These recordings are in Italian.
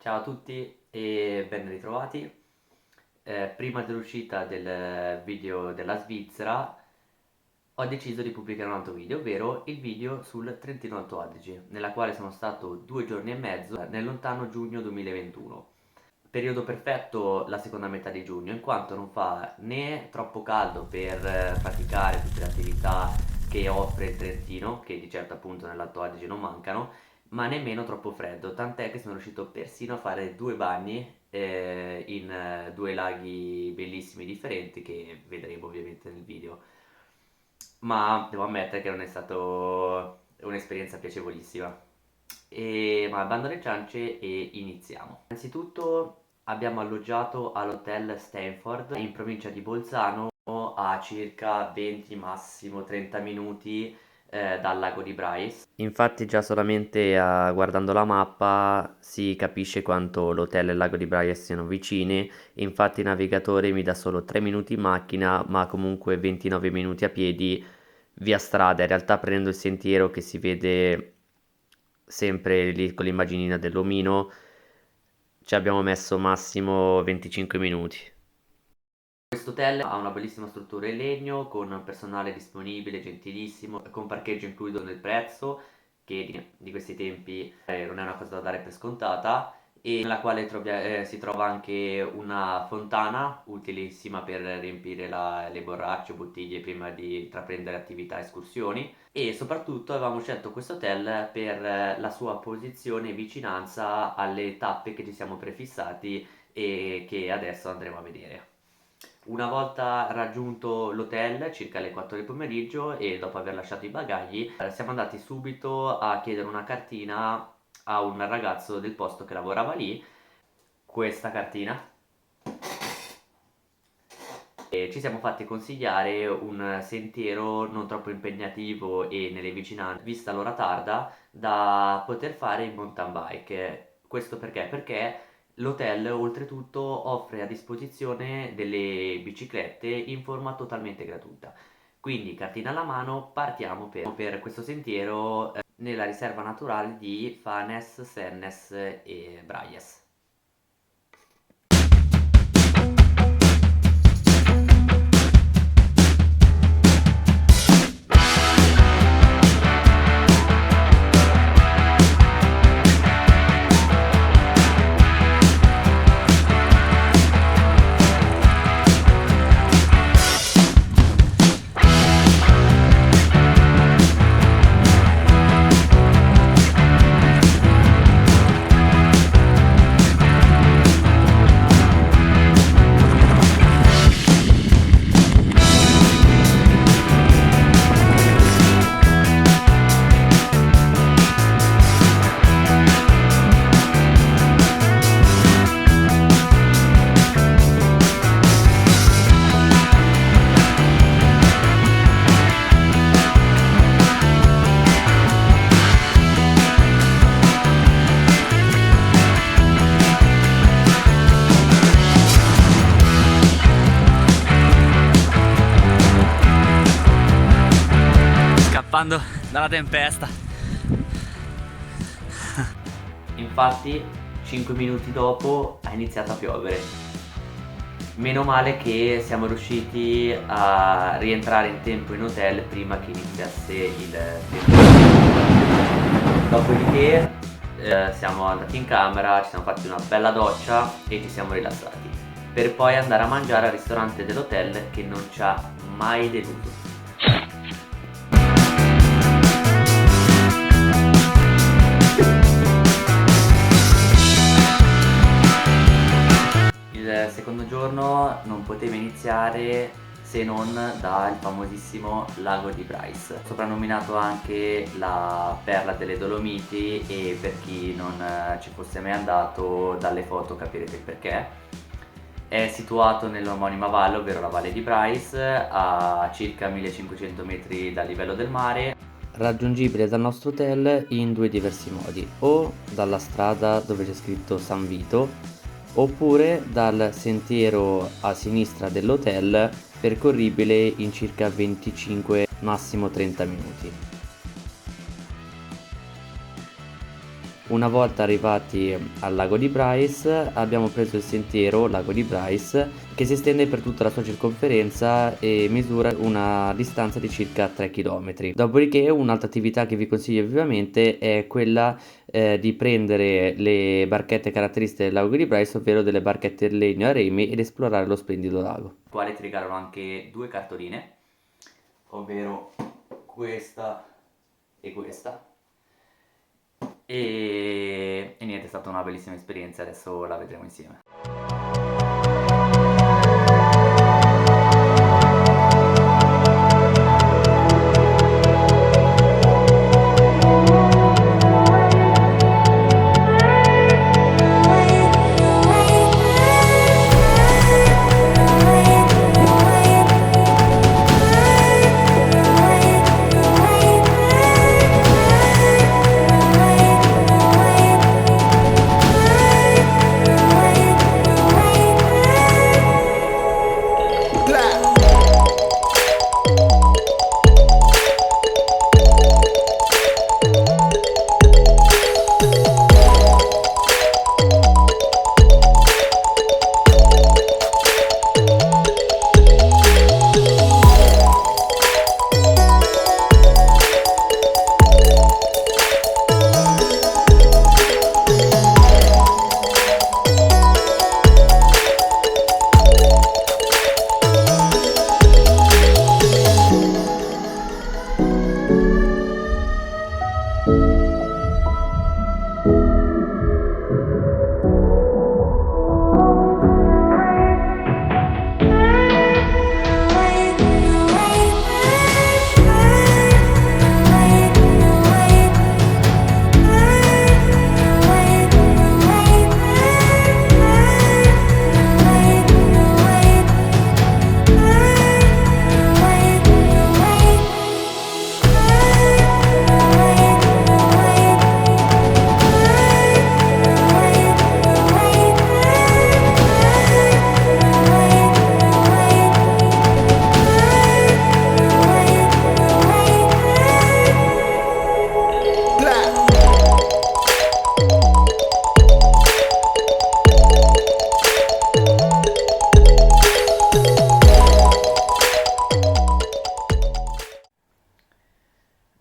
Ciao a tutti e ben ritrovati. Prima dell'uscita del video della Svizzera ho deciso di pubblicare un altro video, ovvero il video sul Trentino Alto Adige, nella quale sono stato 2 giorni e mezzo nel lontano giugno 2021. Periodo perfetto la seconda metà di giugno, in quanto non fa né troppo caldo per praticare tutte le attività che offre il Trentino, che di certo appunto nell'Alto Adige non mancano, ma nemmeno troppo freddo, tant'è che sono riuscito persino a fare 2 bagni in 2 laghi bellissimi differenti che vedremo ovviamente nel video. Ma devo ammettere che non è stato un'esperienza piacevolissima. Ma bando alle ciance e iniziamo. Innanzitutto abbiamo alloggiato all'hotel Stanford in provincia di Bolzano, a circa 20 massimo 30 minuti dal lago di Bryce. Infatti già solamente guardando la mappa si capisce quanto l'hotel e il lago di Bryce siano vicini. Infatti il navigatore mi dà solo 3 minuti in macchina, ma comunque 29 minuti a piedi via strada. In realtà prendendo il sentiero che si vede sempre lì con l'immaginina dell'omino, ci abbiamo messo massimo 25 minuti. Questo hotel ha una bellissima struttura in legno, con personale disponibile, gentilissimo, con parcheggio incluso nel prezzo, che di questi tempi non è una cosa da dare per scontata, e nella quale si trova anche una fontana utilissima per riempire le borracce o bottiglie prima di intraprendere attività e escursioni. E soprattutto avevamo scelto questo hotel per la sua posizione e vicinanza alle tappe che ci siamo prefissati e che adesso andremo a vedere. Una volta raggiunto l'hotel, circa le 4 del pomeriggio, e dopo aver lasciato i bagagli, siamo andati subito a chiedere una cartina a un ragazzo del posto che lavorava lì, questa cartina, e ci siamo fatti consigliare un sentiero non troppo impegnativo e nelle vicinanze, vista l'ora tarda, da poter fare in mountain bike. Questo perché? Perché l'hotel oltretutto offre a disposizione delle biciclette in forma totalmente gratuita. Quindi cartina alla mano, partiamo per questo sentiero nella riserva naturale di Fanes, Sennes e Braies. Scappando dalla tempesta. Infatti, 5 minuti dopo ha iniziato a piovere. Meno male che siamo riusciti a rientrare in tempo in hotel prima che iniziasse il tempo. Dopodiché siamo andati in camera, ci siamo fatti una bella doccia e ci siamo rilassati, per poi andare a mangiare al ristorante dell'hotel che non ci ha mai deluso. Il secondo giorno non poteva iniziare se non dal famosissimo lago di Bryce, soprannominato anche la perla delle Dolomiti, e per chi non ci fosse mai andato, dalle foto capirete il perché. È situato nell'omonima valle, ovvero la valle di Bryce, a circa 1500 metri dal livello del mare, raggiungibile dal nostro hotel in due diversi modi: o dalla strada dove c'è scritto San Vito, oppure dal sentiero a sinistra dell'hotel, percorribile in circa 25 massimo 30 minuti. Una volta arrivati al lago di Bryce abbiamo preso il sentiero Lago di Bryce, che si estende per tutta la sua circonferenza e misura una distanza di circa 3 km. Dopodiché un'altra attività che vi consiglio vivamente è quella di prendere le barchette caratteristiche del lago di Bryce, ovvero delle barchette in legno a remi, ed esplorare lo splendido lago. Quale ti regalano anche due cartoline, ovvero questa e questa. E niente, è stata una bellissima esperienza, adesso la vedremo insieme.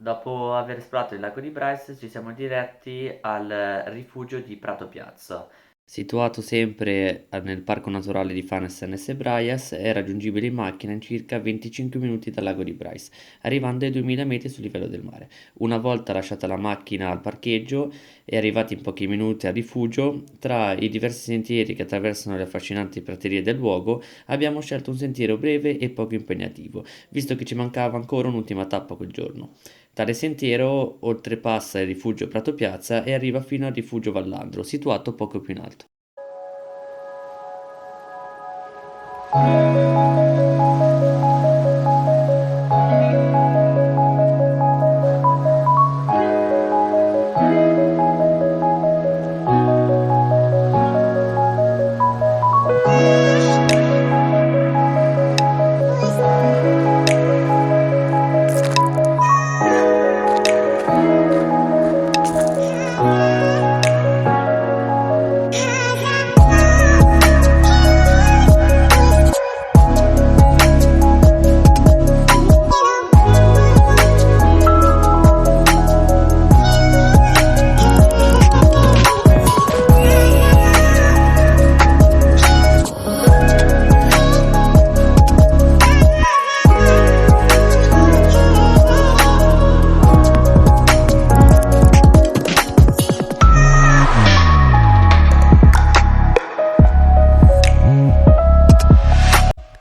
Dopo aver esplorato il lago di Bryce ci siamo diretti al rifugio di Prato Piazza. Situato sempre nel parco naturale di Fannes NS Braias, è raggiungibile in macchina in circa 25 minuti dal lago di Bryce, arrivando ai 2000 metri sul livello del mare. Una volta lasciata la macchina al parcheggio e arrivati in pochi minuti al rifugio, tra i diversi sentieri che attraversano le affascinanti praterie del luogo, abbiamo scelto un sentiero breve e poco impegnativo, visto che ci mancava ancora un'ultima tappa quel giorno. Tale sentiero oltrepassa il rifugio Prato Piazza e arriva fino al rifugio Vallandro, situato poco più in alto.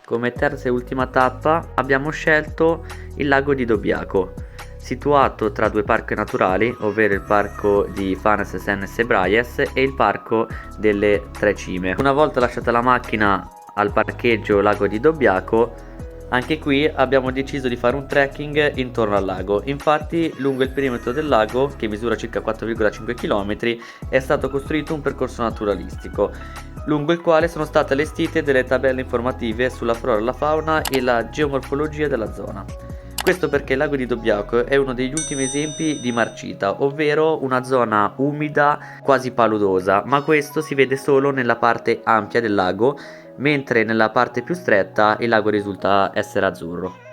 Come terza e ultima tappa abbiamo scelto il lago di Dobbiaco, situato tra due parchi naturali, ovvero il parco di Fannes NS Braias e il parco delle Tre Cime. Una volta lasciata la macchina al parcheggio lago di Dobbiaco, anche qui abbiamo deciso di fare un trekking intorno al lago. Infatti, lungo il perimetro del lago, che misura circa 4,5 km, è stato costruito un percorso naturalistico, lungo il quale sono state allestite delle tabelle informative sulla flora, la fauna e la geomorfologia della zona. Questo perché il lago di Dobbiaco è uno degli ultimi esempi di marcita, ovvero una zona umida quasi paludosa, ma questo si vede solo nella parte ampia del lago, mentre nella parte più stretta il lago risulta essere azzurro.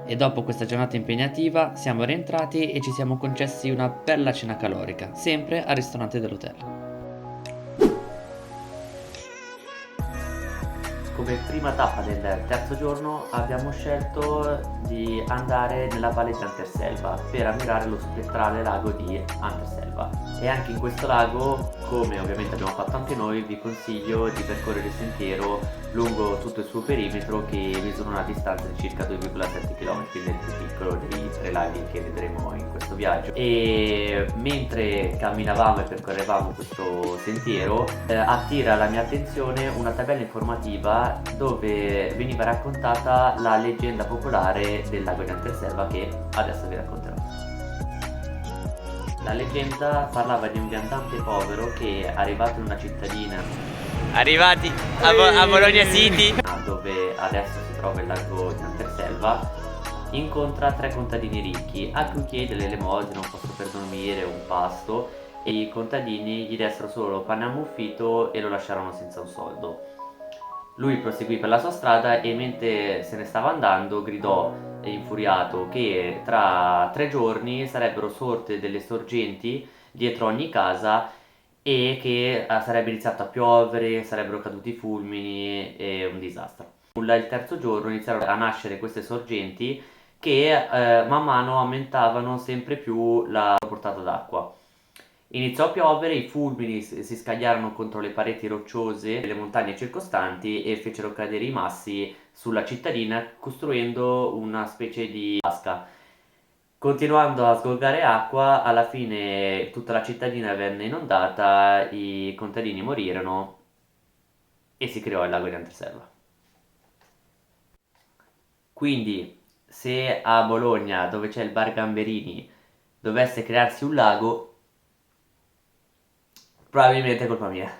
E dopo questa giornata impegnativa siamo rientrati e ci siamo concessi una bella cena calorica, sempre al ristorante dell'hotel. Come prima tappa del terzo giorno abbiamo scelto di andare nella valle di Anterselva per ammirare lo spettrale lago di Anterselva. E anche in questo lago, come ovviamente abbiamo fatto anche noi, vi consiglio di percorrere il sentiero lungo tutto il suo perimetro, che misura una distanza di circa 2,7 km, quindi è il più piccolo dei 3 laghi che vedremo in questo viaggio. E mentre camminavamo e percorrevamo questo sentiero, attira la mia attenzione una tabella informativa dove veniva raccontata la leggenda popolare del lago di Anterselva, che adesso vi racconterò. La leggenda parlava di un viandante povero che, arrivato in una cittadina Arrivati a Bologna City, dove adesso si trova il lago di Anterselva, incontra 3 contadini ricchi a cui chiede l'elemosina, un posto per dormire, un pasto, e i contadini gli dessero solo pane ammuffito e lo lasciarono senza un soldo. Lui proseguì per la sua strada e mentre se ne stava andando gridò infuriato che tra 3 giorni sarebbero sorte delle sorgenti dietro ogni casa e che sarebbe iniziato a piovere, sarebbero caduti fulmini e un disastro. Il terzo giorno iniziarono a nascere queste sorgenti che man mano aumentavano sempre più la portata d'acqua. Iniziò a piovere, i fulmini si scagliarono contro le pareti rocciose delle montagne circostanti e fecero cadere i massi sulla cittadina, costruendo una specie di vasca. Continuando a sgorgare acqua, alla fine tutta la cittadina venne inondata, i contadini morirono e si creò il lago di Anterselva. Quindi, se a Bologna, dove c'è il bar Gamberini, dovesse crearsi un lago, probabilmente è colpa mia.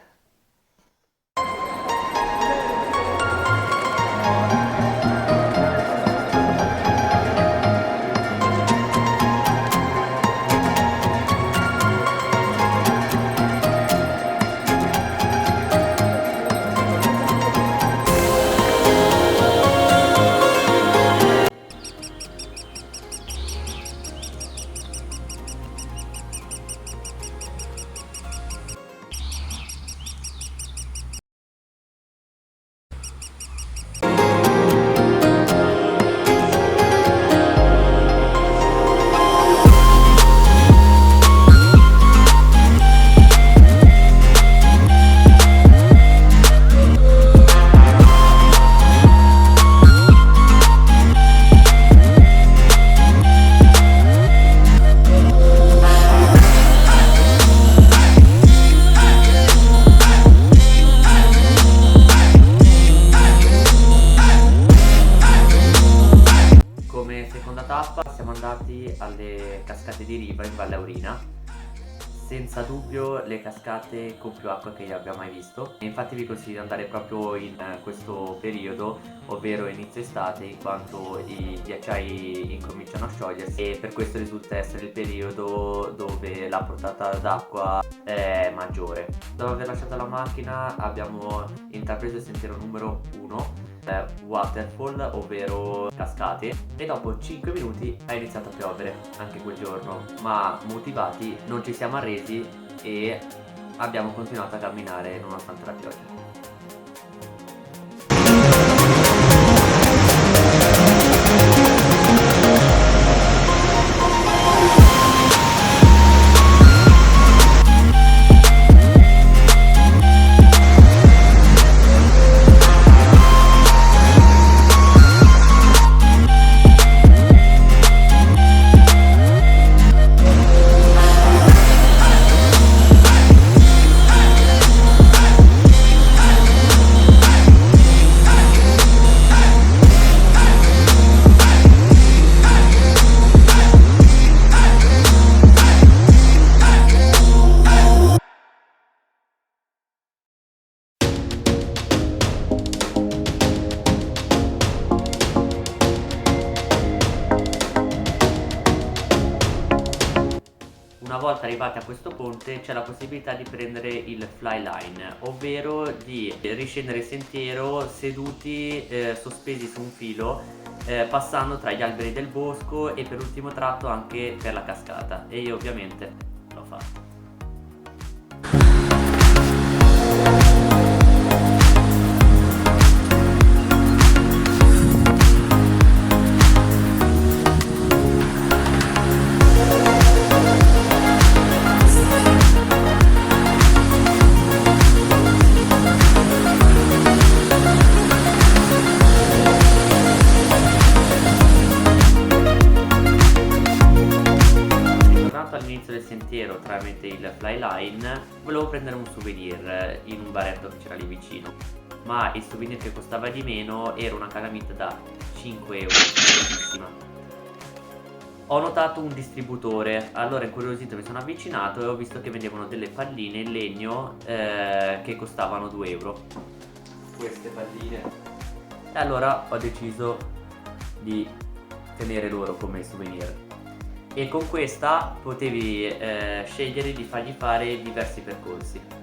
Seconda tappa siamo andati alle cascate di Riva in Valle Aurina, senza dubbio le cascate con più acqua che io abbia mai visto, e infatti vi consiglio di andare proprio in questo periodo, ovvero inizio estate, in quanto i ghiacciai incominciano a sciogliersi e per questo risulta essere il periodo dove la portata d'acqua è maggiore. Dopo aver lasciato la macchina abbiamo intrapreso il sentiero numero 1 waterfall, ovvero cascate, e dopo 5 minuti ha iniziato a piovere anche quel giorno, ma motivati non ci siamo arresi e abbiamo continuato a camminare nonostante la pioggia. Una volta arrivati a questo ponte c'è la possibilità di prendere il fly line, ovvero di riscendere il sentiero seduti sospesi su un filo, passando tra gli alberi del bosco e per l'ultimo tratto anche per la cascata, e io ovviamente l'ho fatto. Tornato all'inizio del sentiero tramite il fly line, volevo prendere un souvenir in un baretto che c'era lì vicino, ma il souvenir che costava di meno era una calamita da 5 euro, bellissima. Ho notato un distributore, allora incuriosito mi sono avvicinato e ho visto che vendevano delle palline in legno che costavano 2 euro. Queste palline. E allora ho deciso di tenere loro come souvenir. E con questa potevi scegliere di fargli fare diversi percorsi.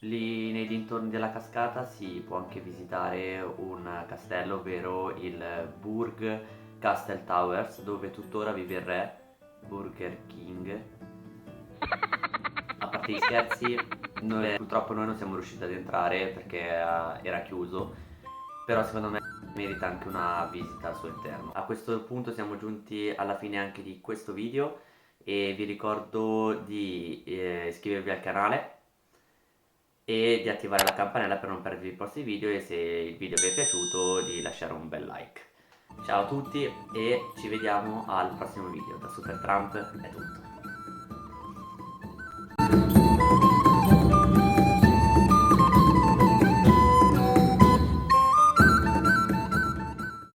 Lì nei dintorni della cascata si può anche visitare un castello, ovvero il Burg Castle Towers, dove tuttora vive il re Burger King. A parte gli scherzi, purtroppo noi non siamo riusciti ad entrare perché era chiuso, però secondo me merita anche una visita al suo interno. A questo punto siamo giunti alla fine anche di questo video e vi ricordo di iscrivervi al canale e di attivare la campanella per non perdere i prossimi video, e se il video vi è piaciuto di lasciare un bel like. Ciao a tutti e ci vediamo al prossimo video. Da Super Trump è tutto.